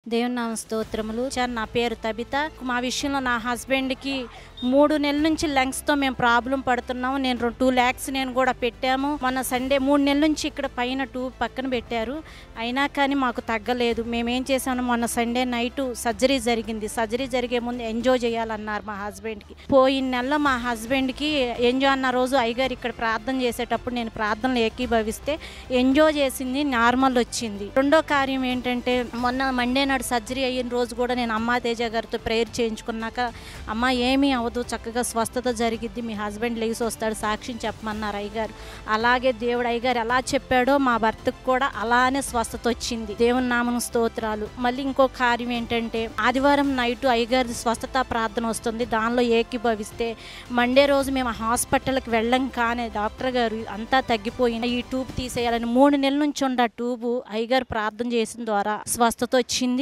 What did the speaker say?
దేవుని నామ స్తోత్రములు. నా పేరు తబిత. మా విషయంలో నా హస్బెండ్కి 3 నెలల నుంచి లంగ్స్తో మేము ప్రాబ్లం పడుతున్నాము. నేను 2 lakhs నేను కూడా పెట్టాము. మొన్న సండే 3 నెలల నుంచి ఇక్కడ పైన పక్కన పెట్టారు. అయినా కానీ మాకు తగ్గలేదు. మేమేం చేసాము, మొన్న సండే నైట్ సర్జరీ జరిగింది. సర్జరీ జరిగే ముందు ఎంజాయ్ చేయాలన్నారు మా హస్బెండ్కి. పోయిన నెలలో మా హస్బెండ్కి ఎంజాయ్ అన్న రోజు అయ్యగారు ఇక్కడ ప్రార్థన చేసేటప్పుడు నేను ప్రార్థనలు ఏకీభవిస్తే ఎంజాయ్ చేసింది, నార్మల్ వచ్చింది. రెండో కార్యం ఏంటంటే, మొన్న మండే నాడు సర్జరీ అయిన రోజు కూడా నేను అమ్మా తేజ గారితో ప్రేయర్ చేయించుకున్నాక, అమ్మ ఏమీ అవ్వదు, చక్కగా స్వస్థత జరిగిద్ది, మీ హస్బెండ్ లేచి వస్తాడు, సాక్ష్యం చెప్పమన్నారు అయ్యగారు. అలాగే దేవుడు అయ్యగారు ఎలా చెప్పాడో మా భర్తకు కూడా అలానే స్వస్థత వచ్చింది. దేవుని నామం స్తోత్రాలు. మళ్ళీ ఇంకో కార్యం ఏంటంటే, ఆదివారం నైట్ అయ్యగారి స్వస్థత ప్రార్థన వస్తుంది, దానిలో ఏకీభవిస్తే మండే రోజు మేము హాస్పిటల్కి వెళ్ళం కానీ డాక్టర్ గారు అంతా తగ్గిపోయింది, ఈ ట్యూబ్ తీసేయాలని 3 నెలల నుంచి ఉన్న ట్యూబు అయ్యగారు ప్రార్థన చేసిన ద్వారా స్వస్థత వచ్చింది.